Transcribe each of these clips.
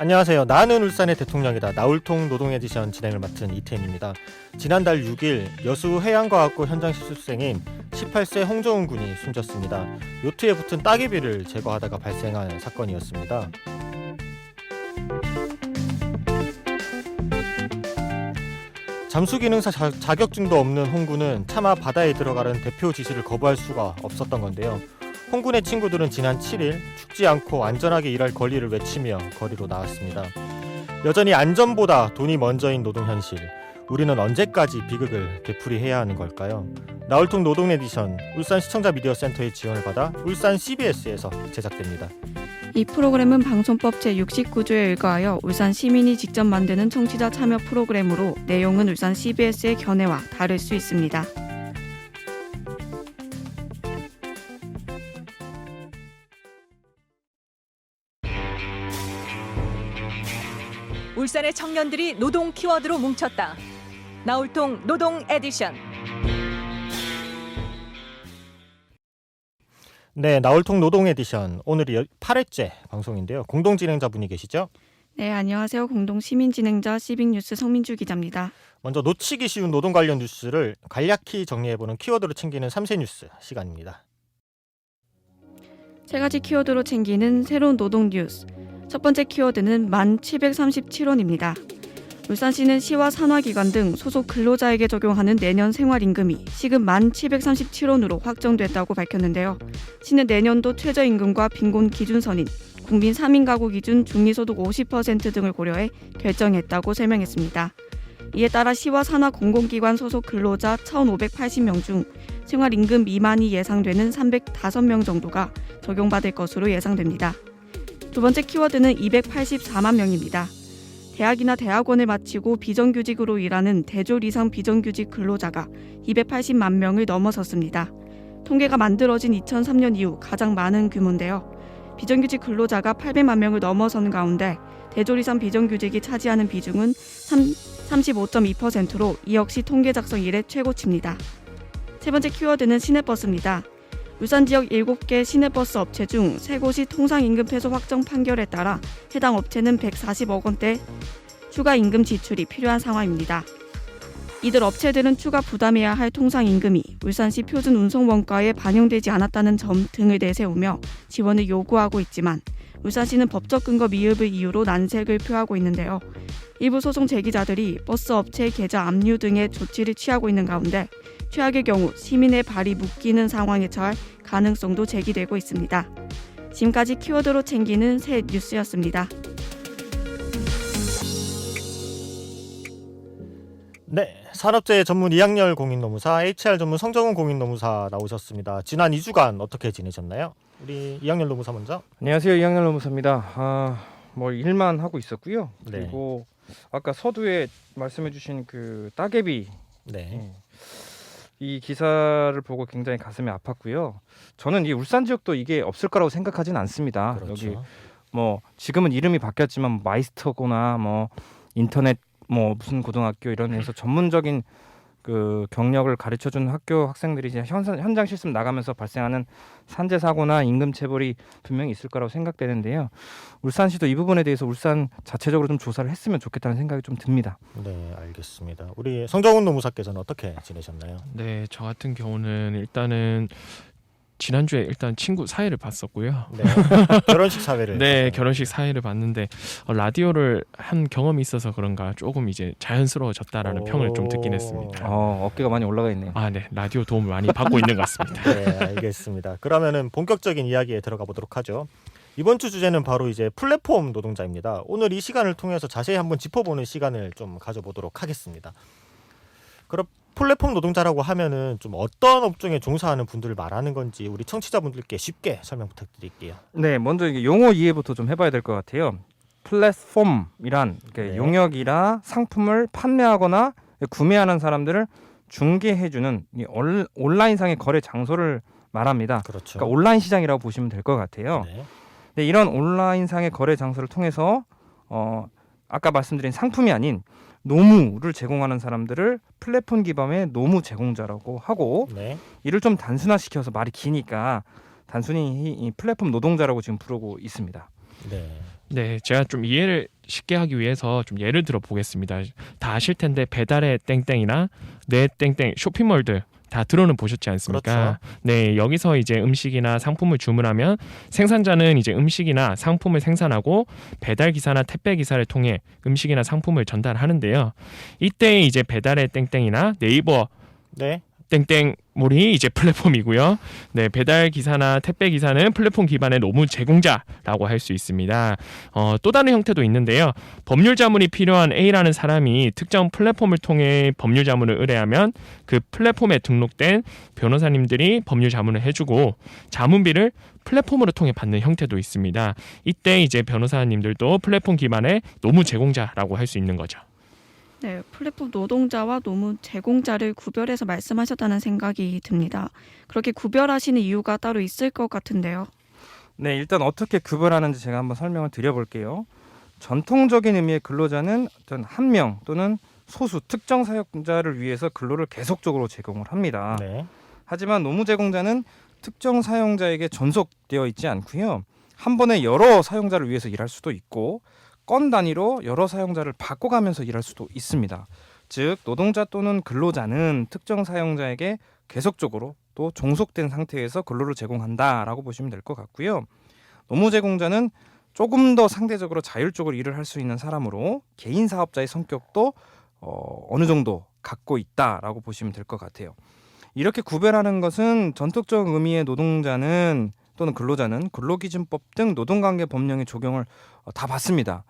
안녕하세요. 나는 울산의 대통령이다. 나울통 노동 에디션 진행을 맡은 이태임입니다. 지난달 6일 여수 해양과학고 현장 실습생인 18세 홍정훈 군이 숨졌습니다. 요트에 붙은 따개비를 제거하다가 발생한 사건이었습니다. 잠수기능사 자격증도 없는 홍 군은 차마 바다에 들어가는 대표 지시를 거부할 수가 없었던 건데요. 홍 군의 친구들은 지난 7일 죽지 않고 안전하게 일할 권리를 외치며 거리로 나왔습니다. 여전히 안전보다 돈이 먼저인 노동 현실. 우리는 언제까지 비극을 되풀이해야 하는 걸까요? 나울통 노동 에디션 울산 시청자 미디어 센터의 지원을 받아 울산 CBS에서 제작됩니다. 이 프로그램은 방송법 제69조에 의거하여 울산 시민이 직접 만드는 청취자 참여 프로그램으로 내용은 울산 CBS의 견해와 다를 수 있습니다. 울산의 청년들이 노동 키워드로 뭉쳤다. 나울통 노동 에디션. 네, 나울통 노동 에디션 오늘이 8회째 방송인데요. 공동 진행자분이 계시죠? 네, 안녕하세요. 공동 시민 진행자 시빅뉴스 성민주 기자입니다. 먼저 놓치기 쉬운 노동 관련 뉴스를 간략히 정리해보는 키워드로 챙기는 3세 뉴스 시간입니다. 세 가지 키워드로 챙기는 새로운 노동 뉴스. 첫 번째 키워드는 1,737원입니다. 울산시는 시와 산하기관 등 소속 근로자에게 적용하는 내년 생활임금이 시급 1,737원으로 확정됐다고 밝혔는데요. 시는 내년도 최저임금과 빈곤 기준선인 국민 3인 가구 기준 중위소득 50% 등을 고려해 결정했다고 설명했습니다. 이에 따라 시와 산하 공공기관 소속 근로자 1,580명 중 생활임금 미만이 예상되는 305명 정도가 적용받을 것으로 예상됩니다. 두 번째 키워드는 284만 명입니다. 대학이나 대학원을 마치고 비정규직으로 일하는 대졸 이상 비정규직 근로자가 280만 명을 넘어섰습니다. 통계가 만들어진 2003년 이후 가장 많은 규모인데요. 비정규직 근로자가 800만 명을 넘어서는 가운데 대졸 이상 비정규직이 차지하는 비중은 35.2%로 이 역시 통계 작성 이래 최고치입니다. 세 번째 키워드는 시내버스입니다. 울산 지역 7개 시내버스 업체 중 3곳이 통상임금 퇴소 확정 판결에 따라 해당 업체는 140억 원대 추가 임금 지출이 필요한 상황입니다. 이들 업체들은 추가 부담해야 할 통상임금이 울산시 표준 운송 원가에 반영되지 않았다는 점 등을 내세우며 지원을 요구하고 있지만 울산시는 법적 근거 미흡을 이유로 난색을 표하고 있는데요. 일부 소송 제기자들이 버스 업체의 계좌 압류 등의 조치를 취하고 있는 가운데 최악의 경우 시민의 발이 묶이는 상황에 처할 가능성도 제기되고 있습니다. 지금까지 키워드로 챙기는 새 뉴스였습니다. 네, 산업재해 전문 이학열 공익노무사, HR 전문 성정훈 공익노무사 나오셨습니다. 지난 2주간 어떻게 지내셨나요? 우리 이학열 노무사 먼저. 안녕하세요, 이학열 노무사입니다. 일만 하고 있었고요. 네. 그리고 아까 서두에 말씀해주신 그 따개비, 네. 이 기사를 보고 굉장히 가슴이 아팠고요. 저는 이 울산 지역도 이게 없을 거라고 생각하진 않습니다. 그렇죠. 여기 지금은 이름이 바뀌었지만 마이스터거나 인터넷 무슨 고등학교 이런 데서 전문적인 그 경력을 가르쳐주는 학교 학생들이 이제 현장 실습 나가면서 발생하는 산재 사고나 임금 체벌이 분명히 있을 거라고 생각되는데요. 울산시도 이 부분에 대해서 울산 자체적으로 좀 조사를 했으면 좋겠다는 생각이 좀 듭니다. 네, 알겠습니다. 우리 성정훈 노무사께서는 어떻게 지내셨나요? 네, 저 같은 경우는 일단은 지난주에 일단 친구 사회를 봤었고요. 네, 결혼식 사회를. 네, 결혼식 사회를 봤는데 라디오를 한 경험이 있어서 그런가 조금 이제 자연스러워졌다라는 평을 좀 듣긴 했습니다. 어깨가 많이 올라가 있네요. 네, 라디오 도움을 많이 받고 있는 것 같습니다. 네, 알겠습니다. 그러면은 본격적인 이야기에 들어가 보도록 하죠. 이번 주 주제는 바로 이제 플랫폼 노동자입니다. 오늘 이 시간을 통해서 자세히 한번 짚어보는 시간을 좀 가져보도록 하겠습니다. 그럼 플랫폼 노동자라고 하면은 좀 어떤 업종에 종사하는 분들을 말하는 건지 우리 청취자분들께 쉽게 설명 부탁드릴게요. 네, 먼저 이게 용어 이해부터 좀 해봐야 될 것 같아요. 플랫폼이란 네. 용역이나 상품을 판매하거나 구매하는 사람들을 중개해주는 온라인상의 거래 장소를 말합니다. 그렇죠. 그러니까 온라인 시장이라고 보시면 될 것 같아요. 네. 네, 이런 온라인상의 거래 장소를 통해서 아까 말씀드린 상품이 아닌 노무를 제공하는 사람들을 플랫폼 기반의 노무 제공자라고 하고, 네. 이를 좀 단순화시켜서 말이 기니까 단순히 이 플랫폼 노동자라고 지금 부르고 있습니다. 네. 네, 제가 좀 이해를 쉽게 하기 위해서 좀 예를 들어 보겠습니다. 다 아실 텐데 배달의 땡땡이나 내 땡땡 쇼핑몰들 다 들어는 보셨지 않습니까? 그렇죠. 네, 여기서 이제 음식이나 상품을 주문하면 생산자는 이제 음식이나 상품을 생산하고 배달 기사나 택배 기사를 통해 음식이나 상품을 전달하는데요. 이때 이제 배달의 땡땡이나 네이버 네. 땡땡몰이 이제 플랫폼이고요. 네, 배달 기사나 택배 기사는 플랫폼 기반의 노무 제공자라고 할 수 있습니다. 또 다른 형태도 있는데요. 법률 자문이 필요한 A라는 사람이 특정 플랫폼을 통해 법률 자문을 의뢰하면 그 플랫폼에 등록된 변호사님들이 법률 자문을 해주고 자문비를 플랫폼으로 통해 받는 형태도 있습니다. 이때 이제 변호사님들도 플랫폼 기반의 노무 제공자라고 할 수 있는 거죠. 네, 플랫폼 노동자와 노무 제공자를 구별해서 말씀하셨다는 생각이 듭니다. 그렇게 구별하시는 이유가 따로 있을 것 같은데요. 네, 일단 어떻게 구별하는지 제가 한번 설명을 드려볼게요. 전통적인 의미의 근로자는 어떤 한 명 또는 소수 특정 사용자를 위해서 근로를 계속적으로 제공을 합니다. 네. 하지만 노무 제공자는 특정 사용자에게 전속되어 있지 않고요. 한 번에 여러 사용자를 위해서 일할 수도 있고 건 단위로 여러 사용자를 바꿔가면서 일할 수도 있습니다. 즉 노동자 또는 근로자는 특정 사용자에게 계속적으로 또 종속된 상태에서 근로를 제공한다라고 보시면 될 것 같고요. 노무 제공자는 조금 더 상대적으로 자율적으로 일을 할 수 있는 사람으로 개인 사업자의 성격도 어느 정도 갖고 있다라고 보시면 될 것 같아요. 이렇게 구별하는 것은 전통적 의미의 노동자는 또는 근로자는 근로기준법 등 노동관계 법령의 적용을 다 받습니다.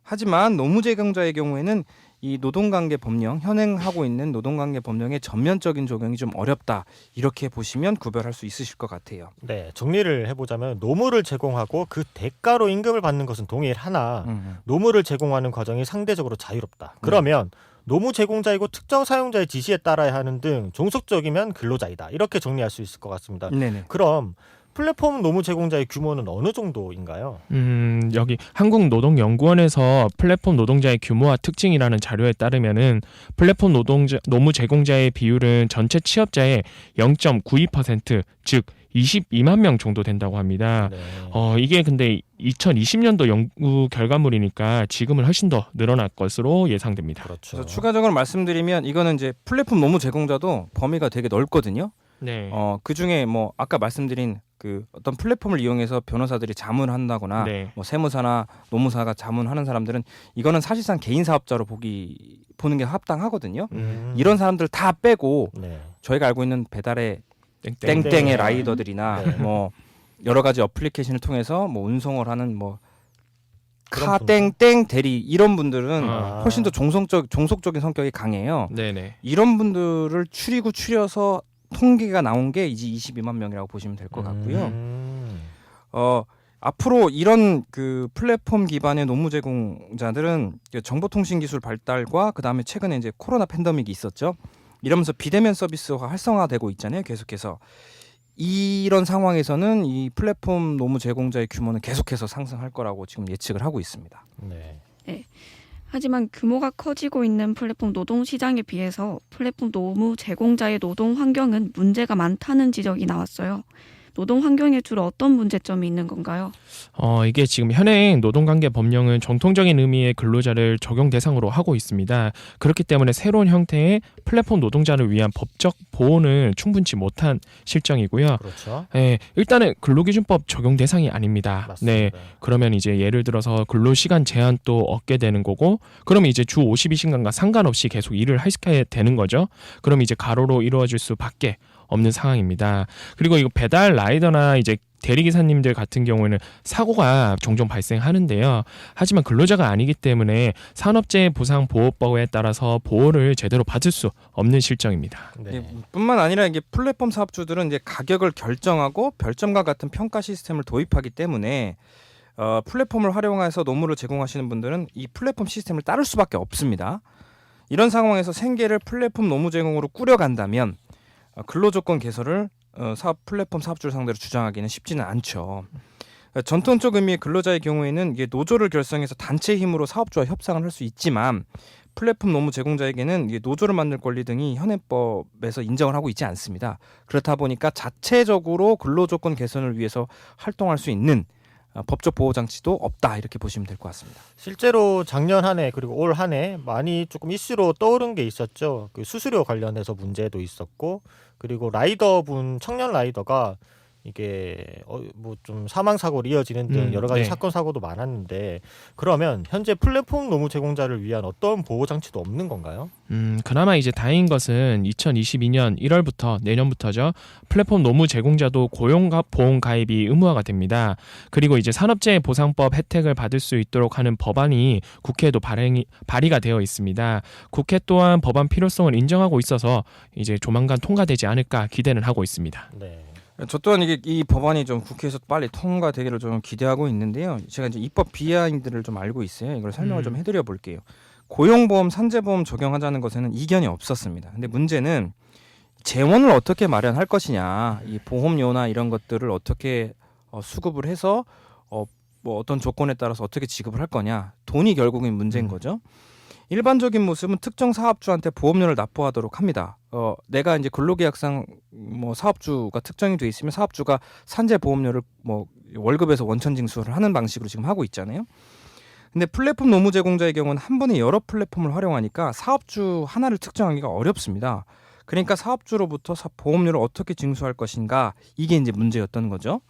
하지만 노무 제공자의 경우에는 이 노동관계 법령, 현행하고 있는 노동관계 법령의 전면적인 적용이 좀 어렵다. 이렇게 보시면 구별할 수 있으실 것 같아요. 네, 정리를 해보자면 노무를 제공하고 그 대가로 임금을 받는 것은 동일하나 노무를 제공하는 과정이 상대적으로 자유롭다. 그러면 노무 제공자이고 특정 사용자의 지시에 따라야 하는 등 종속적이면 근로자이다. 이렇게 정리할 수 있을 것 같습니다. 네네. 그럼 플랫폼 노무 제공자의 규모는 어느 정도인가요? 여기 한국노동연구원에서 플랫폼 노동자의 규모와 특징이라는 자료에 따르면은 플랫폼 노무 제공자의 비율은 전체 취업자의 0.92%, 즉 22만 명 정도 된다고 합니다. 네. 이게 근데 2020년도 연구 결과물이니까 지금은 훨씬 더 늘어날 것으로 예상됩니다. 그렇죠. 그래서 추가적으로 말씀드리면 이거는 이제 플랫폼 노무 제공자도 범위가 되게 넓거든요. 네. 그 중에 뭐 아까 말씀드린 그 어떤 플랫폼을 이용해서 변호사들이 자문을 한다거나 네. 뭐 세무사나 노무사가 자문하는 사람들은 이거는 사실상 개인 사업자로 보는 게 합당하거든요. 이런 사람들 다 빼고 네. 저희가 알고 있는 배달의 땡땡. 땡땡의 라이더들이나 네. 뭐 여러 가지 어플리케이션을 통해서 뭐 운송을 하는 뭐 그런 카땡땡 대리 이런 분들은 아. 훨씬 더 종속적인 성격이 강해요. 네네. 이런 분들을 추려서 통계가 나온 게 이제 22만 명이라고 보시면 될 것 같고요. 앞으로 이런 그 플랫폼 기반의 노무 제공자들은 정보통신기술 발달과 그 다음에 최근에 이제 코로나 팬데믹이 있었죠. 이러면서 비대면 서비스가 활성화되고 있잖아요. 계속해서 이런 상황에서는 이 플랫폼 노무 제공자의 규모는 계속해서 상승할 거라고 지금 예측을 하고 있습니다. 네. 하지만 규모가 커지고 있는 플랫폼 노동 시장에 비해서 플랫폼 노무 제공자의 노동 환경은 문제가 많다는 지적이 나왔어요. 노동 환경에 주로 어떤 문제점이 있는 건가요? 이게 지금 현행 노동관계 법령은 정통적인 의미의 근로자를 적용 대상으로 하고 있습니다. 그렇기 때문에 새로운 형태의 플랫폼 노동자를 위한 법적 보호는 충분치 못한 실정이고요. 그렇죠. 일단은 근로기준법 적용 대상이 아닙니다. 맞습니다. 네, 그러면 이제 예를 들어서 근로시간 제한도 얻게 되는 거고, 그러면 이제 주 52시간과 상관없이 계속 일을 하게 되는 거죠. 그럼 이제 가로로 이루어질 수밖에 없는 상황입니다. 그리고 이거 배달 라이더나 이제 대리기사님들 같은 경우에는 사고가 종종 발생하는데요. 하지만 근로자가 아니기 때문에 산업재해 보상 보호법에 따라서 보호를 제대로 받을 수 없는 실정입니다. 네. 뿐만 아니라 이게 플랫폼 사업주들은 이제 가격을 결정하고 별점과 같은 평가 시스템을 도입하기 때문에 플랫폼을 활용해서 노무를 제공하시는 분들은 이 플랫폼 시스템을 따를 수밖에 없습니다. 이런 상황에서 생계를 플랫폼 노무 제공으로 꾸려간다면 근로조건 개선을 플랫폼 사업주를 상대로 주장하기는 쉽지는 않죠. 전통적 의미의 근로자의 경우에는 이게 노조를 결성해서 단체 힘으로 사업주와 협상을 할 수 있지만 플랫폼 노무 제공자에게는 이게 노조를 만들 권리 등이 현행법에서 인정을 하고 있지 않습니다. 그렇다 보니까 자체적으로 근로조건 개선을 위해서 활동할 수 있는 법적 보호 장치도 없다 이렇게 보시면 될 것 같습니다. 실제로 작년 한 해 그리고 올 한 해 많이 조금 이슈로 떠오른 게 있었죠. 그 수수료 관련해서 문제도 있었고 그리고 라이더분 청년 라이더가 이게 뭐 좀 사망 사고로 이어지는 등 여러 가지 네. 사건 사고도 많았는데 그러면 현재 플랫폼 노무 제공자를 위한 어떤 보호 장치도 없는 건가요? 그나마 이제 다행인 것은 2022년 1월부터 내년부터죠. 플랫폼 노무 제공자도 고용보험 가입이 의무화가 됩니다. 그리고 이제 산업재해 보상법 혜택을 받을 수 있도록 하는 법안이 국회에도 발의가 되어 있습니다. 국회 또한 법안 필요성을 인정하고 있어서 이제 조만간 통과되지 않을까 기대는 하고 있습니다. 네. 저 또한 이 법안이 좀 국회에서 빨리 통과되기를 좀 기대하고 있는데요. 제가 이제 입법 비하인드를 좀 알고 있어요. 이걸 설명을 좀 해드려 볼게요. 고용보험, 산재보험 적용하자는 것에는 이견이 없었습니다. 근데 문제는 재원을 어떻게 마련할 것이냐, 이 보험료나 이런 것들을 어떻게 수급을 해서 뭐 어떤 조건에 따라서 어떻게 지급을 할 거냐, 돈이 결국엔 문제인 거죠. 일반적인 모습은 특정 사업주한테 보험료를 납부하도록 합니다. 내가 이제 근로계약상 뭐 사업주가 특정이 돼 있으면 사업주가 산재 보험료를 뭐 월급에서 원천 징수를 하는 방식으로 지금 하고 있잖아요. 근데 플랫폼 노무 제공자의 경우는 한 번에 여러 플랫폼을 활용하니까 사업주 하나를 특정하기가 어렵습니다. 그러니까 사업주로부터 보험료를 어떻게 징수할 것인가, 이게 이제 문제였던 거죠.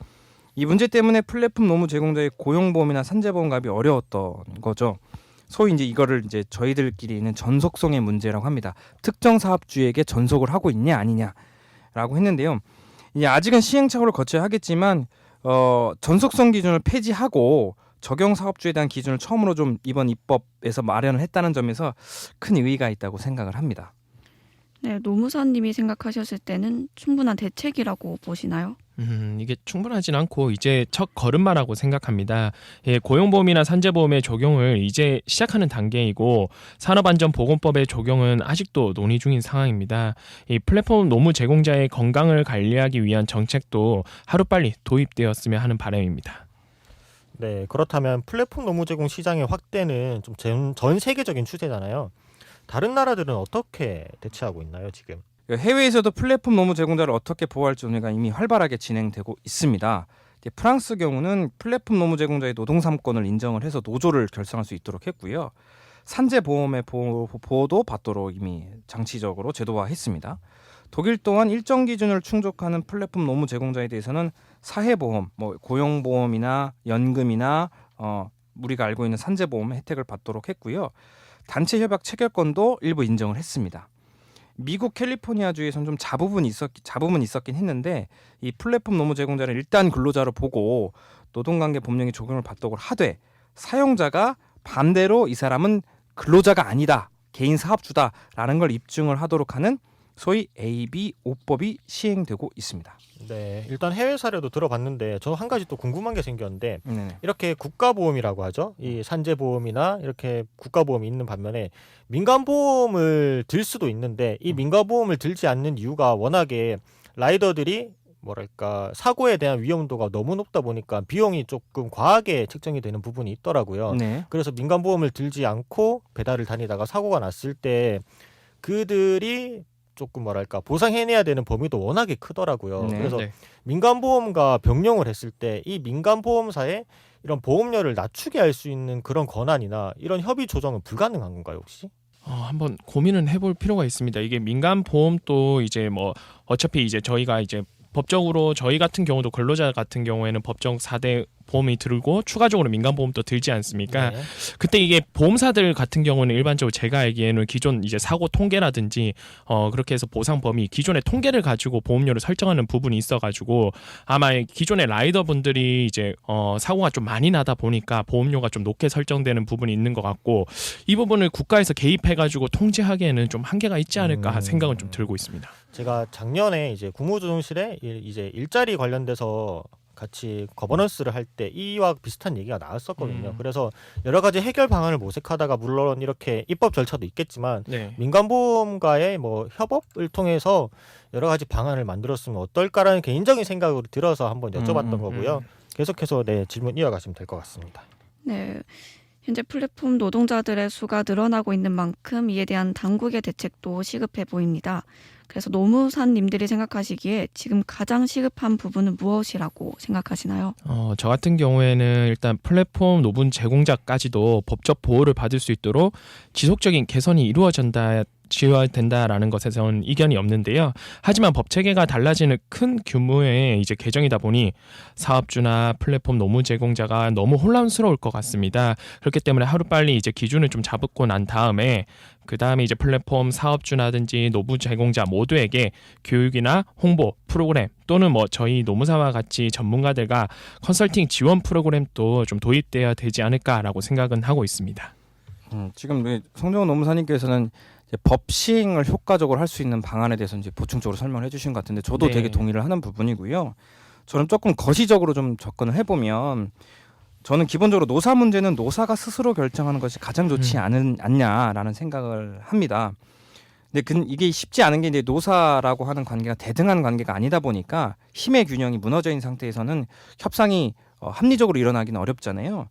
이 문제 때문에 플랫폼 노무 제공자의 고용보험이나 산재보험 가입이 어려웠던 거죠. 소위 이제 이거를 이제 저희들끼리는 전속성의 문제라고 합니다. 특정 사업주에게 전속을 하고 있냐 아니냐라고 했는데요. 이제 아직은 시행착오를 거쳐야 하겠지만 전속성 기준을 폐지하고 적용 사업주에 대한 기준을 처음으로 좀 이번 입법에서 마련을 했다는 점에서 큰 의의가 있다고 생각을 합니다. 네, 노무사님이 생각하셨을 때는 충분한 대책이라고 보시나요? 이게 충분하진 않고 이제 첫 걸음마라고 생각합니다. 예, 고용보험이나 산재보험의 적용을 이제 시작하는 단계이고 산업안전보건법의 적용은 아직도 논의 중인 상황입니다. 이 플랫폼 노무 제공자의 건강을 관리하기 위한 정책도 하루빨리 도입되었으면 하는 바람입니다. 네, 그렇다면 플랫폼 노무 제공 시장의 확대는 좀 전 세계적인 추세잖아요. 다른 나라들은 어떻게 대처하고 있나요, 지금? 해외에서도 플랫폼 노무 제공자를 어떻게 보호할지 논의가 이미 활발하게 진행되고 있습니다. 프랑스 경우는 플랫폼 노무 제공자의 노동 3권을 인정을 해서 노조를 결성할 수 있도록 했고요. 산재 보험의 보호도 받도록 이미 장치적으로 제도화했습니다. 독일 또한 일정 기준을 충족하는 플랫폼 노무 제공자에 대해서는 사회보험, 뭐 고용보험이나 연금이나 우리가 알고 있는 산재보험 혜택을 받도록 했고요. 단체 협약 체결권도 일부 인정을 했습니다. 미국 캘리포니아주에서는 좀 잡음은 있었긴 했는데 이 플랫폼 노무 제공자를 일단 근로자로 보고 노동관계 법령의 적용을 받도록 하되 사용자가 반대로 이 사람은 근로자가 아니다, 개인 사업주다라는 걸 입증을 하도록 하는 소위 AB5법이 시행되고 있습니다. 네, 일단 해외 사례도 들어봤는데 저 한 가지 또 궁금한 게 생겼는데 네네. 이렇게 국가보험이라고 하죠. 이 산재보험이나 이렇게 국가보험이 있는 반면에 민간보험을 들 수도 있는데 이 민간보험을 들지 않는 이유가 워낙에 라이더들이 뭐랄까 사고에 대한 위험도가 너무 높다 보니까 비용이 조금 과하게 책정이 되는 부분이 있더라고요. 네. 그래서 민간보험을 들지 않고 배달을 다니다가 사고가 났을 때 그들이 조금 뭐랄까 보상해내야 되는 범위도 워낙에 크더라고요. 네. 그래서 네. 민간보험과 병용을 했을 때 이 민간보험사에 이런 보험료를 낮추게 할 수 있는 그런 권한이나 이런 협의 조정은 불가능한 건가요, 혹시? 한번 고민은 해볼 필요가 있습니다. 이게 민간 보험도 이제 뭐 어차피 이제 저희가 이제 법적으로 저희 같은 경우도 근로자 같은 경우에는 법정 4대 보험이 들고 추가적으로 민간보험도 들지 않습니까? 네. 그때 이게 보험사들 같은 경우는 일반적으로 제가 알기에는 기존 이제 사고 통계라든지 그렇게 해서 보상 범위 기존의 통계를 가지고 보험료를 설정하는 부분이 있어가지고 아마 기존의 라이더분들이 이제 사고가 좀 많이 나다 보니까 보험료가 좀 높게 설정되는 부분이 있는 것 같고 이 부분을 국가에서 개입해가지고 통제하기에는 좀 한계가 있지 않을까 생각은 좀 들고 있습니다. 제가 작년에 이제 국무조정실에 이제 일자리 관련돼서 같이 거버넌스를 할 때 이와 비슷한 얘기가 나왔었거든요. 그래서 여러 가지 해결 방안을 모색하다가 물론 이렇게 입법 절차도 있겠지만 네. 민간보험과의 뭐 협업을 통해서 여러 가지 방안을 만들었으면 어떨까라는 개인적인 생각으로 들어서 한번 여쭤봤던 거고요. 계속해서 네, 질문 이어가시면 될 것 같습니다. 네, 현재 플랫폼 노동자들의 수가 늘어나고 있는 만큼 이에 대한 당국의 대책도 시급해 보입니다. 그래서 노무사님들이 생각하시기에 지금 가장 시급한 부분은 무엇이라고 생각하시나요? 저 같은 경우에는 일단 플랫폼 노분 제공자까지도 법적 보호를 받을 수 있도록 지속적인 개선이 지어야 된다라는 것에선 이견이 없는데요. 하지만 법 체계가 달라지는 큰 규모의 이제 개정이다 보니 사업주나 플랫폼 노무 제공자가 너무 혼란스러울 것 같습니다. 그렇기 때문에 하루빨리 이제 기준을 좀 잡고 난 다음에 그 다음에 이제 플랫폼 사업주라든지 노무 제공자 모두에게 교육이나 홍보 프로그램 또는 뭐 저희 노무사와 같이 전문가들과 컨설팅 지원 프로그램도 좀 도입돼야 되지 않을까라고 생각은 하고 있습니다. 지금 우리 성정훈 노무사님께서는 이제 법 시행을 효과적으로 할 수 있는 방안에 대해서 이제 보충적으로 설명을 해주신 것 같은데 저도 네. 되게 동의를 하는 부분이고요. 저는 조금 거시적으로 좀 접근을 해보면 저는 기본적으로 노사 문제는 노사가 스스로 결정하는 것이 가장 좋지 않냐라는 생각을 합니다. 근데 이게 쉽지 않은 게 이제 노사라고 하는 관계가 대등한 관계가 아니다 보니까 힘의 균형이 무너져 있는 상태에서는 협상이 합리적으로 일어나기는 어렵잖아요.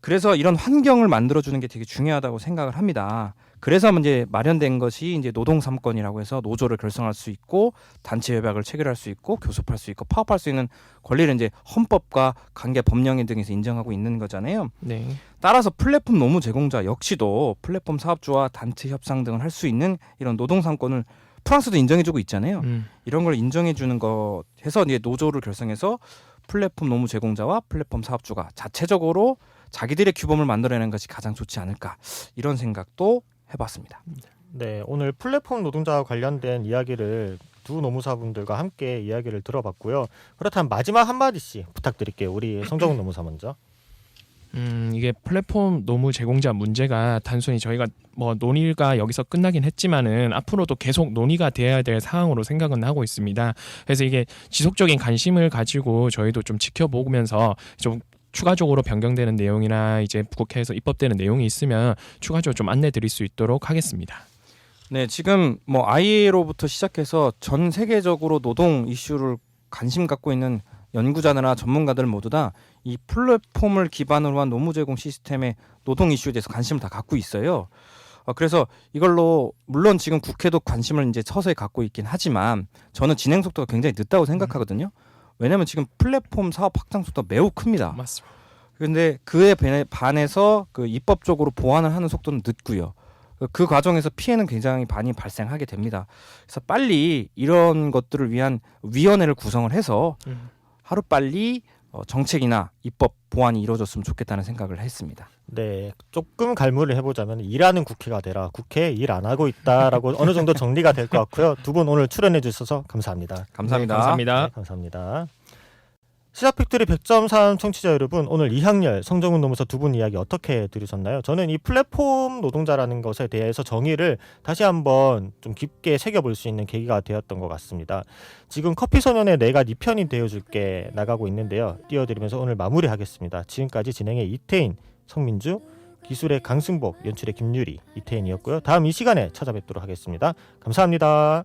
그래서 이런 환경을 만들어주는 게 되게 중요하다고 생각을 합니다. 그래서 이제 마련된 것이 이제 노동 3권이라고 해서 노조를 결성할 수 있고 단체 협약을 체결할 수 있고 교섭할 수 있고 파업할 수 있는 권리를 이제 헌법과 관계 법령에 등에서 인정하고 있는 거잖아요. 네. 따라서 플랫폼 노무 제공자 역시도 플랫폼 사업주와 단체 협상 등을 할 수 있는 이런 노동 3권을 프랑스도 인정해주고 있잖아요. 이런 걸 인정해주는 것 해서 이제 노조를 결성해서 플랫폼 노무 제공자와 플랫폼 사업주가 자체적으로 자기들의 규범을 만들어내는 것이 가장 좋지 않을까 이런 생각도 해봤습니다. 네, 오늘 플랫폼 노동자와 관련된 이야기를 두 노무사분들과 함께 이야기를 들어봤고요. 그렇다면 마지막 한마디씩 부탁드릴게요. 우리 성정훈 노무사 먼저. 이게 플랫폼 노무 제공자 문제가 단순히 저희가 뭐 논의가 여기서 끝나긴 했지만은 앞으로도 계속 논의가 돼야 될 사항으로 생각은 하고 있습니다. 그래서 이게 지속적인 관심을 가지고 저희도 좀 지켜보면서 좀 추가적으로 변경되는 내용이나 이제 국회에서 입법되는 내용이 있으면 추가적으로 좀 안내 드릴 수 있도록 하겠습니다. 네, 지금 뭐 ILO부터 시작해서 전 세계적으로 노동 이슈를 관심 갖고 있는 연구자나 전문가들 모두 다 이 플랫폼을 기반으로 한 노무 제공 시스템의 노동 이슈에 대해서 관심을 다 갖고 있어요. 그래서 이걸로 물론 지금 국회도 관심을 이제 서서히 갖고 있긴 하지만 저는 진행 속도가 굉장히 늦다고 생각하거든요. 왜냐하면 지금 플랫폼 사업 확장 속도가 매우 큽니다. 맞습니다. 그런데 그에 반해서 그 입법적으로 보완을 하는 속도는 늦고요. 그 과정에서 피해는 굉장히 많이 발생하게 됩니다. 그래서 빨리 이런 것들을 위한 위원회를 구성을 해서 하루빨리 정책이나 입법 보완이 이루어졌으면 좋겠다는 생각을 했습니다. 네, 조금 갈무리를 해보자면 일하는 국회가 되라. 국회에 일 안 하고 있다라고 어느 정도 정리가 될 것 같고요. 두 분 오늘 출연해 주셔서 감사합니다. 감사합니다. 네, 감사합니다. 네, 감사합니다. 시사팩토리 100.3 청취자 여러분, 오늘 이학열, 성정훈 노무사 두 분 이야기 어떻게 들으셨나요? 저는 이 플랫폼 노동자라는 것에 대해서 정의를 다시 한번 좀 깊게 새겨볼 수 있는 계기가 되었던 것 같습니다. 지금 커피소년의 내가 네 편이 되어줄게 나가고 있는데요. 띄워드리면서 오늘 마무리하겠습니다. 지금까지 진행의 이태인, 성민주, 기술의 강승복, 연출의 김유리, 이태인이었고요. 다음 이 시간에 찾아뵙도록 하겠습니다. 감사합니다.